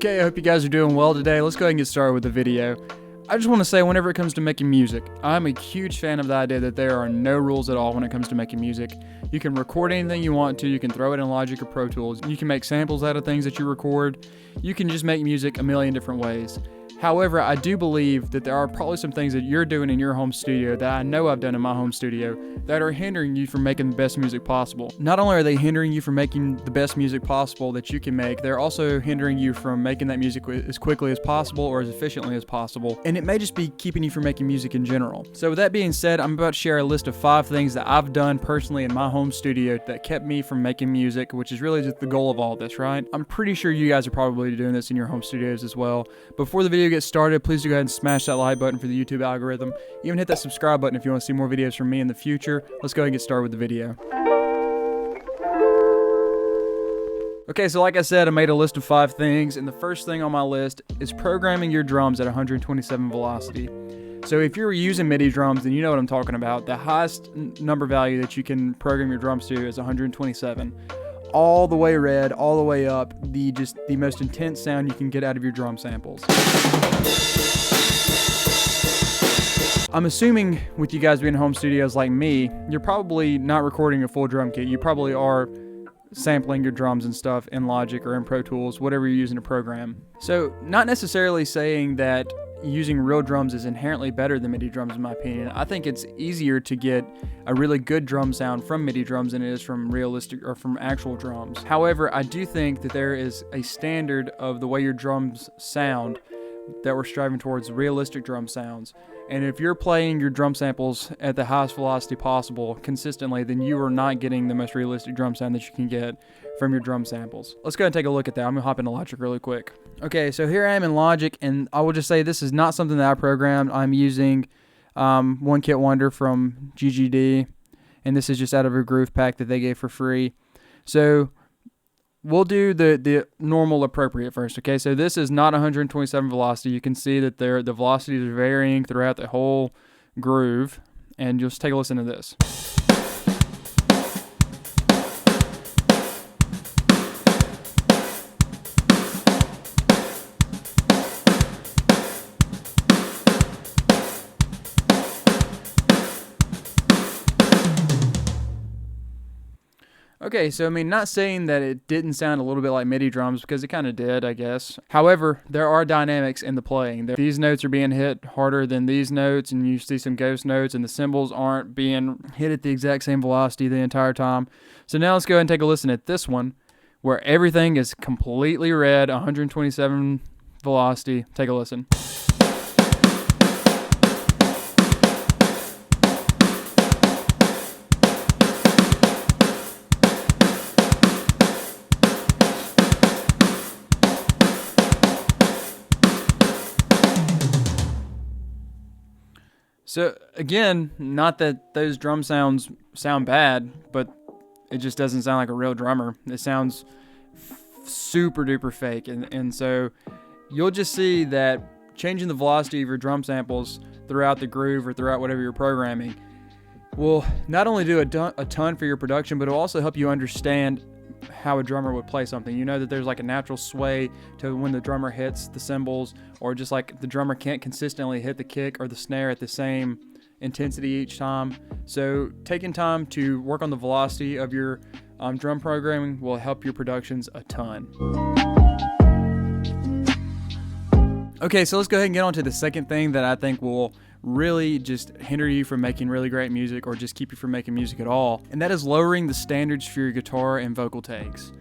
Okay, I hope you guys are doing well today. Let's go ahead and get started with the video. I just want to say, whenever it comes to making music, I'm a huge fan of the idea that there are no rules at all when it comes to making music. You can record anything you want to, you can throw it in Logic or Pro Tools, you can make samples out of things that you record, you can just make music a million different ways. However, I do believe that there are probably some things that you're doing in your home studio that I know I've done in my home studio that are hindering you from making the best music possible. Not only are they hindering you from making the best music possible that you can make, they're also hindering you from making that music as quickly as possible or as efficiently as possible. And it may just be keeping you from making music in general. So with that being said, I'm about to share a list of 5 things that I've done personally in my home studio that kept me from making music, which is really just the goal of all this, right? I'm pretty sure you guys are probably doing this in your home studios as well. Before the video gets started, please do go ahead and smash that like button for the YouTube algorithm. Even hit that subscribe button if you want to see more videos from me in the future. Let's go ahead and get started with the video. Okay, so like I said, I made a list of 5 things, and the first thing on my list is programming your drums at 127 velocity. So if you're using MIDI drums, then you know what I'm talking about. The highest number value that you can program your drums to is 127. All the way red, all the way up, the most intense sound you can get out of your drum samples. I'm assuming with you guys being in home studios like me, you're probably not recording a full drum kit. You probably are sampling your drums and stuff in Logic or in Pro Tools, whatever you're using to program. So not necessarily saying that using real drums is inherently better than MIDI drums in my opinion. I think it's easier to get a really good drum sound from MIDI drums than it is from realistic or from actual drums. However, I do think that there is a standard of the way your drums sound that we're striving towards realistic drum sounds. And if you're playing your drum samples at the highest velocity possible consistently, then you are not getting the most realistic drum sound that you can get from your drum samples. Let's go ahead and take a look at that. I'm gonna hop into Logic really quick. Okay, so here I am in Logic, and I will just say this is not something that I programmed. I'm using One Kit Wonder from GGD, and this is just out of a groove pack that they gave for free. So we'll do the normal appropriate first, okay? So this is not 127 velocity. You can see that the velocities are varying throughout the whole groove, and you'll just take a listen to this. Okay, so I mean, not saying that it didn't sound a little bit like MIDI drums, because it kind of did, I guess. However, there are dynamics in the playing. These notes are being hit harder than these notes, and you see some ghost notes, and the cymbals aren't being hit at the exact same velocity the entire time. So now let's go ahead and take a listen at this one, where everything is completely red, 127 velocity. Take a listen. So again, not that those drum sounds sound bad, but it just doesn't sound like a real drummer. It sounds super duper fake. And so you'll just see that changing the velocity of your drum samples throughout the groove or throughout whatever you're programming will not only do a ton for your production, but it'll also help you understand how a drummer would play something. You know that there's like a natural sway to when the drummer hits the cymbals, or just like the drummer can't consistently hit the kick or the snare at the same intensity each time. So taking time to work on the velocity of your drum programming will help your productions a ton. Okay, so let's go ahead and get on to the second thing that I think will really just hinder you from making really great music, or just keep you from making music at all, and that is lowering the standards for your guitar and vocal takes.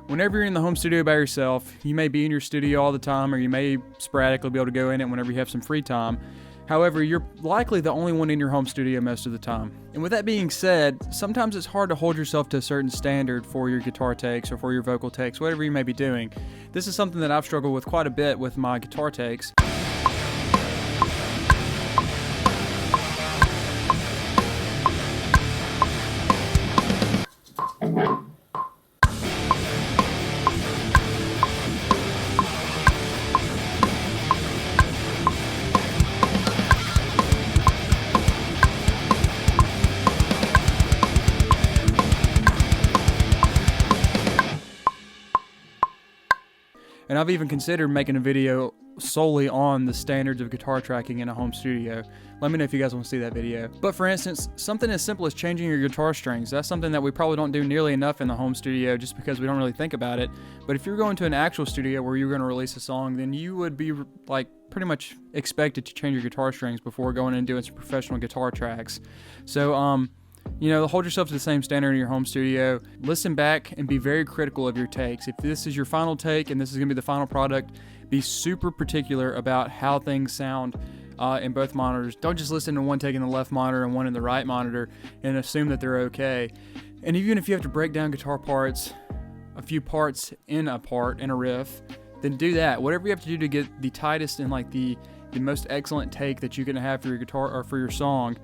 Whenever you're in the home studio by yourself, you may be in your studio all the time, or you may sporadically be able to go in it whenever you have some free time. However, you're likely the only one in your home studio most of the time. And with that being said, sometimes it's hard to hold yourself to a certain standard for your guitar takes or for your vocal takes, whatever you may be doing. This is something that I've struggled with quite a bit with my guitar takes. And I've even considered making a video solely on the standards of guitar tracking in a home studio. Let me know if you guys want to see that video. But for instance, something as simple as changing your guitar strings, that's something that we probably don't do nearly enough in the home studio just because we don't really think about it. But if you're going to an actual studio where you're going to release a song, then you would be like pretty much expected to change your guitar strings before going and doing some professional guitar tracks. So, you know, hold yourself to the same standard in your home studio. Listen back and be very critical of your takes. If this is your final take and this is going to be the final product, be super particular about how things sound in both monitors. Don't just listen to one take in the left monitor and one in the right monitor and assume that they're okay. And even if you have to break down guitar parts, a few parts in a riff, then do that. Whatever you have to do to get the tightest and like the most excellent take that you can have for your guitar or for your song,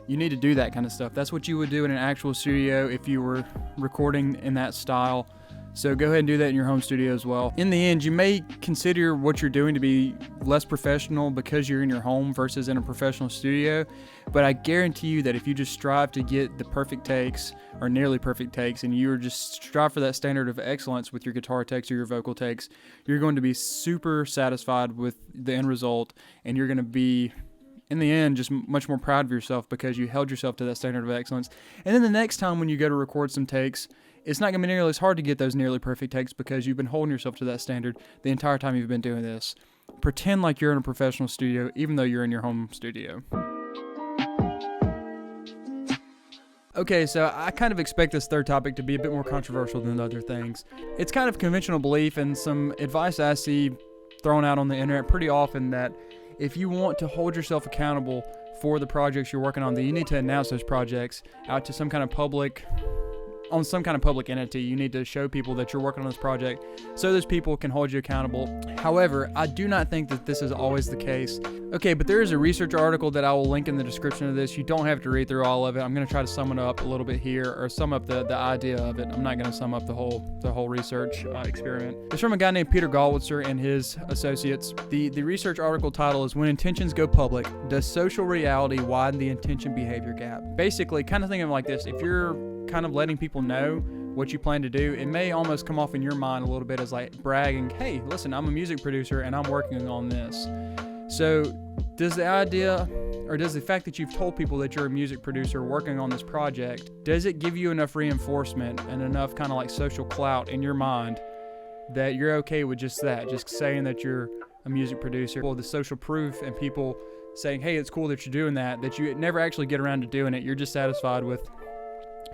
you need to do that kind of stuff. That's what you would do in an actual studio if you were recording in that style. So go ahead and do that in your home studio as well. In the end, you may consider what you're doing to be less professional because you're in your home versus in a professional studio, but I guarantee you that if you just strive to get the perfect takes or nearly perfect takes, and you just strive for that standard of excellence with your guitar takes or your vocal takes, you're going to be super satisfied with the end result, and you're going to be, in the end, just much more proud of yourself because you held yourself to that standard of excellence. And then the next time when you go to record some takes, it's not going to be nearly as hard to get those nearly perfect takes because you've been holding yourself to that standard the entire time you've been doing this. Pretend like you're in a professional studio even though you're in your home studio. Okay, so I kind of expect this third topic to be a bit more controversial than other things. It's kind of conventional belief and some advice I see thrown out on the internet pretty often that if you want to hold yourself accountable for the projects you're working on, then you need to announce those projects out to some kind of public entity. You need to show people that you're working on this project so those people can hold you accountable. However, I do not think that this is always the case. Okay, but there is a research article that I will link in the description of this. You don't have to read through all of it. I'm going to try to sum it up a little bit here, or sum up the idea of it. I'm not going to sum up the whole research experiment. It's from a guy named Peter Galwitzer and his associates. The research article title is "When Intentions Go Public, Does Social Reality Widen the Intention Behavior Gap?" Basically, kind of think of it like this. If you're kind of letting people know what you plan to do, it may almost come off in your mind a little bit as like bragging, hey, listen, I'm a music producer and I'm working on this. So does the idea, or does the fact that you've told people that you're a music producer working on this project, does it give you enough reinforcement and enough kind of like social clout in your mind that you're okay with just that, just saying that you're a music producer? Well, the social proof and people saying, hey, it's cool that you're doing that you never actually get around to doing it. You're just satisfied with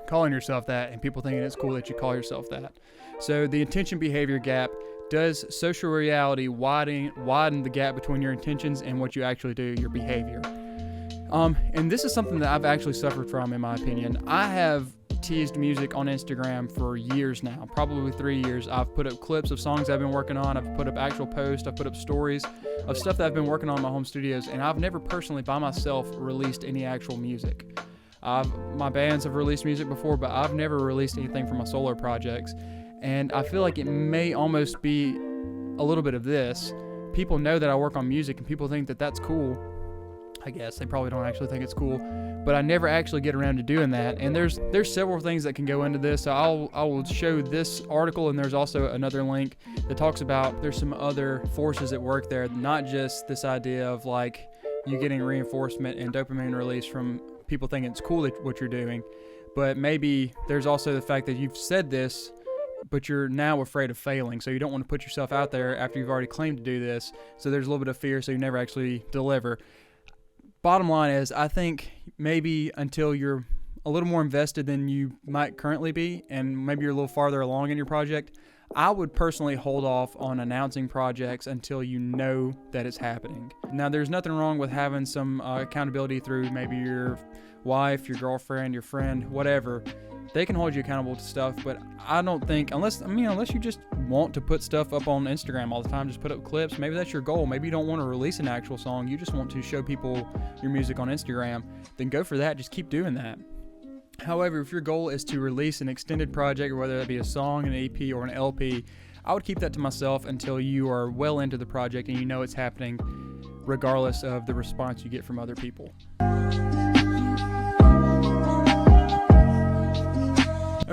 calling yourself that and people thinking it's cool that you call yourself that. So the intention behavior gap, does social reality widen the gap between your intentions and what you actually do, your behavior? And this is something that I've actually suffered from, in my opinion. I have teased music on Instagram for years now, probably 3 years. I've put up clips of songs I've been working on. I've put up actual posts. I've put up stories of stuff that I've been working on in my home studios, and I've never personally by myself released any actual music. My bands have released music before, but I've never released anything for my solo projects. And I feel like it may almost be a little bit of this. People know that I work on music and people think that that's cool. I guess they probably don't actually think it's cool, but I never actually get around to doing that. And there's several things that can go into this. So I will show this article, and there's also another link that talks about there's some other forces at work there, not just this idea of like you getting reinforcement and dopamine release from people thinking it's cool that what you're doing, but maybe there's also the fact that you've said this, but you're now afraid of failing, so you don't want to put yourself out there after you've already claimed to do this, so there's a little bit of fear, so you never actually deliver. Bottom line is, I think maybe until you're a little more invested than you might currently be, and maybe you're a little farther along in your project, I would personally hold off on announcing projects until you know that it's happening. Now, there's nothing wrong with having some accountability through maybe your wife, your girlfriend, your friend, whatever. They can hold you accountable to stuff, but I don't think, unless you just want to put stuff up on Instagram all the time, just put up clips, maybe that's your goal. Maybe you don't want to release an actual song, you just want to show people your music on Instagram, then go for that, just keep doing that. However, if your goal is to release an extended project, whether that be a song, an EP, or an LP, I would keep that to myself until you are well into the project and you know it's happening, regardless of the response you get from other people.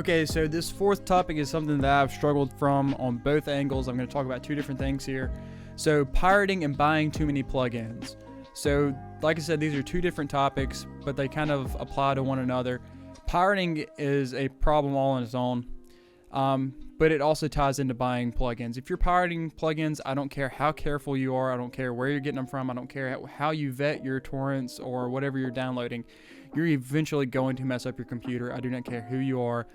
Okay, so this fourth topic is something that I've struggled from on both angles. I'm going to talk about two different things here. So pirating and buying too many plugins. So like I said, these are two different topics, but they kind of apply to one another. Pirating is a problem all on its own, but it also ties into buying plugins. If you're pirating plugins, I don't care how careful you are. I don't care where you're getting them from. I don't care how you vet your torrents or whatever you're downloading. You're eventually going to mess up your computer. I do not care who you are.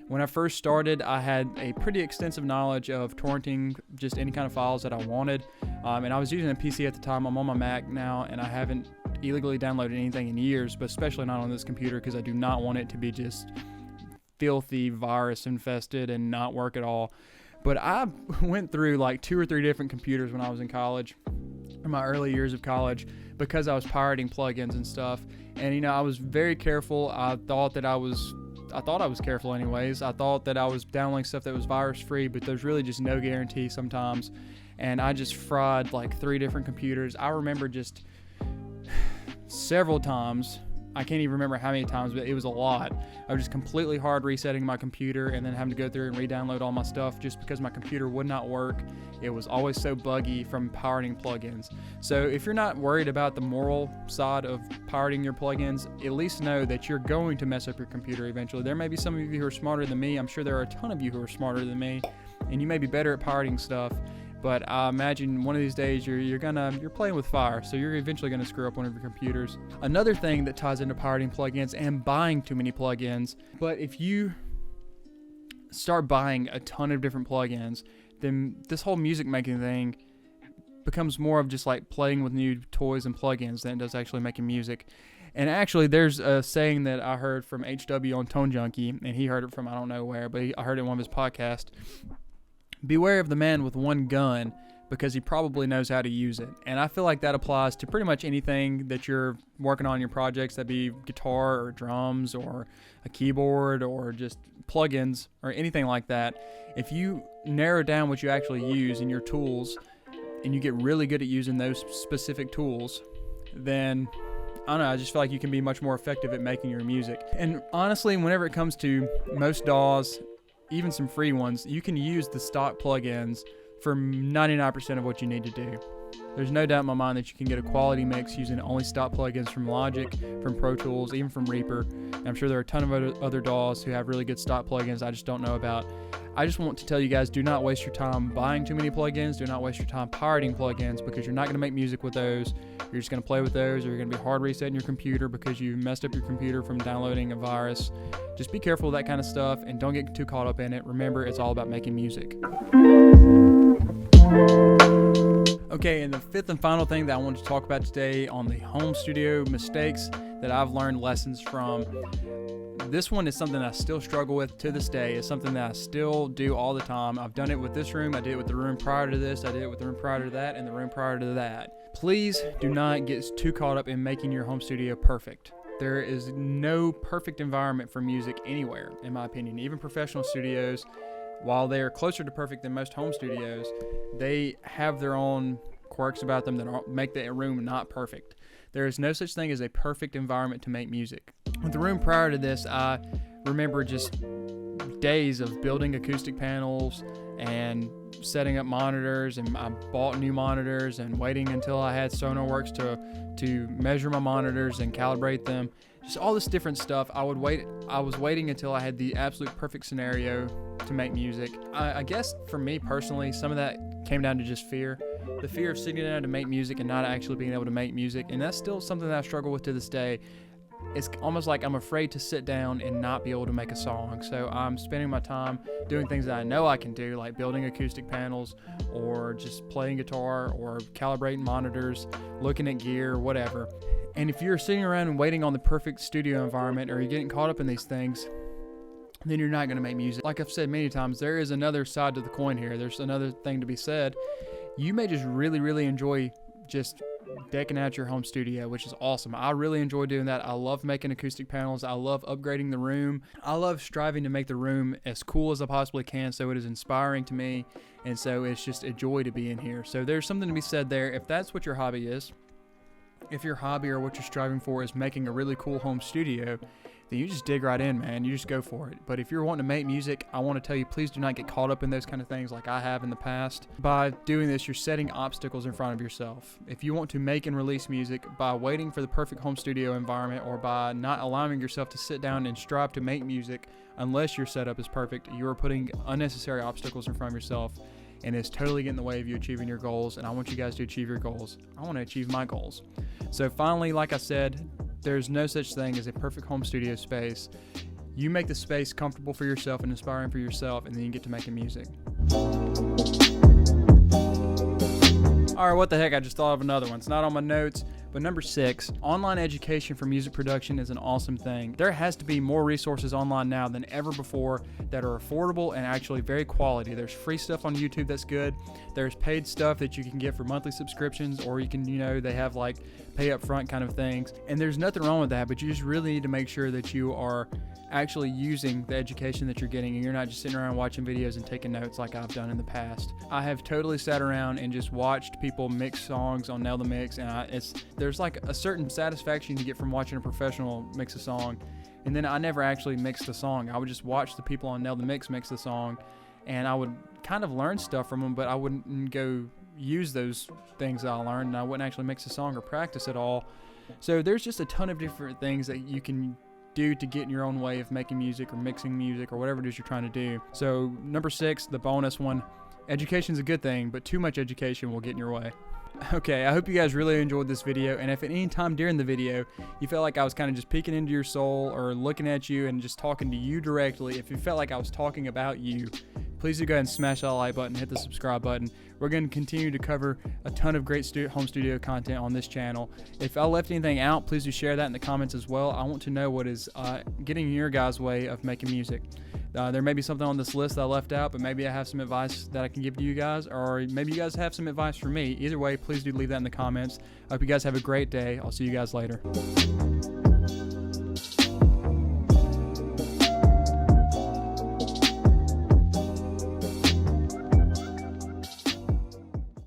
When I first started, I had a pretty extensive knowledge of torrenting just any kind of files that I wanted. And I was using a PC at the time. I'm on my Mac now, and I haven't illegally downloaded anything in years, but especially not on this computer because I do not want it to be just filthy virus infested and not work at all. But I went through like 2 or 3 different computers when I was in college, in my early years of college, because I was pirating plugins and stuff. And I was very careful. I thought I was careful anyways. I thought that I was downloading stuff that was virus free, but there's really just no guarantee sometimes. And I just fried like 3 different computers. I remember just several times, I can't even remember how many times, but it was a lot. I was just completely hard resetting my computer and then having to go through and re-download all my stuff just because my computer would not work. It was always so buggy from pirating plugins. So if you're not worried about the moral side of pirating your plugins, at least know that you're going to mess up your computer eventually. There may be some of you who are smarter than me. I'm sure there are a ton of you who are smarter than me, and you may be better at pirating stuff. But I imagine one of these days you're playing with fire, so you're eventually gonna screw up one of your computers. Another thing that ties into pirating plugins and buying too many plugins, but if you start buying a ton of different plugins, then this whole music making thing becomes more of just like playing with new toys and plugins than it does actually making music. And actually, there's a saying that I heard from HW on Tone Junkie, and he heard it from I don't know where, but I heard it in one of his podcasts. Beware of the man with one gun, because he probably knows how to use it. And I feel like that applies to pretty much anything that you're working on in your projects, that'd be guitar or drums or a keyboard or just plugins or anything like that. If you narrow down what you actually use in your tools and you get really good at using those specific tools, then I don't know, I just feel like you can be much more effective at making your music. And honestly, whenever it comes to most DAWs, even some free ones, you can use the stock plugins for 99% of what you need to do. There's no doubt in my mind that you can get a quality mix using only stock plugins from Logic, from Pro Tools, even from Reaper. And I'm sure there are a ton of other DAWs who have really good stock plugins I just don't know about. I just want to tell you guys, do not waste your time buying too many plugins. Do not waste your time pirating plugins, because you're not going to make music with those. You're just going to play with those, or you're going to be hard resetting your computer because you messed up your computer from downloading a virus. Just be careful with that kind of stuff and don't get too caught up in it. Remember, it's all about making music. Okay, and the fifth and final thing that I wanted to talk about today on the home studio mistakes that I've learned lessons from. This one is something I still struggle with to this day. It's something that I still do all the time. I've done it with this room. I did it with the room prior to this. I did it with the room prior to that and the room prior to that. Please do not get too caught up in making your home studio perfect. There is no perfect environment for music anywhere, in my opinion. Even professional studios, while they are closer to perfect than most home studios, they have their own quirks about them that make the room not perfect. There is no such thing as a perfect environment to make music. With the room prior to this, I remember just days of building acoustic panels and setting up monitors, and I bought new monitors and waiting until I had SonarWorks to measure my monitors and calibrate them. Just all this different stuff. I was waiting until I had the absolute perfect scenario to make music. I guess for me personally, some of that came down to just fear. The fear of sitting down to make music and not actually being able to make music. And that's still something that I struggle with to this day. It's almost like I'm afraid to sit down and not be able to make a song. So I'm spending my time doing things that I know I can do, like building acoustic panels or just playing guitar or calibrating monitors, looking at gear, whatever. And if you're sitting around and waiting on the perfect studio environment, or you're getting caught up in these things, then you're not going to make music. Like I've said many times, there is another side to the coin here. There's another thing to be said. You may just really, really enjoy just decking out your home studio, which is awesome. I really enjoy doing that. I love making acoustic panels. I love upgrading the room. I love striving to make the room as cool as I possibly can, so it is inspiring to me, and so it's just a joy to be in here. So there's something to be said there. If that's what your hobby is, if your hobby or what you're striving for is making a really cool home studio, then you just dig right in, man. You just go for it. But if you're wanting to make music, I want to tell you, please do not get caught up in those kind of things like I have in the past. By doing this, you're setting obstacles in front of yourself. If you want to make and release music by waiting for the perfect home studio environment, or by not allowing yourself to sit down and strive to make music unless your setup is perfect, you are putting unnecessary obstacles in front of yourself, and it's totally getting in the way of you achieving your goals. And I want you guys to achieve your goals. I want to achieve my goals. So finally, like I said, there's no such thing as a perfect home studio space. You make the space comfortable for yourself and inspiring for yourself, and then you get to making music. All right, what the heck? I just thought of another one. It's not on my notes, but number 6, online education for music production is an awesome thing. There has to be more resources online now than ever before that are affordable and actually very quality. There's free stuff on YouTube that's good. There's paid stuff that you can get for monthly subscriptions, or you can, they have like pay up front kind of things. And there's nothing wrong with that, but you just really need to make sure that you are actually using the education that you're getting, and you're not just sitting around watching videos and taking notes like I've done in the past. I have totally sat around and just watched people mix songs on Nail the Mix, and there's like a certain satisfaction you get from watching a professional mix a song. And then I never actually mixed the song. I would just watch the people on Nail the Mix mix the song, and I would kind of learn stuff from them, but I wouldn't go use those things that I learned, and I wouldn't actually mix a song or practice at all. So there's just a ton of different things that you can do to get in your own way of making music or mixing music or whatever it is you're trying to do. So number 6, the bonus one, education's a good thing, but too much education will get in your way. Okay, I hope you guys really enjoyed this video, and if at any time during the video you felt like I was kind of just peeking into your soul or looking at you and just talking to you directly, if you felt like I was talking about you, please do go ahead and smash that like button, hit the subscribe button. We're going to continue to cover a ton of great home studio content on this channel. If I left anything out, please do share that in the comments as well. I want to know what is getting in your guys' way of making music. There may be something on this list that I left out, but maybe I have some advice that I can give to you guys, or maybe you guys have some advice for me. Either way, please do leave that in the comments. I hope you guys have a great day. I'll see you guys later.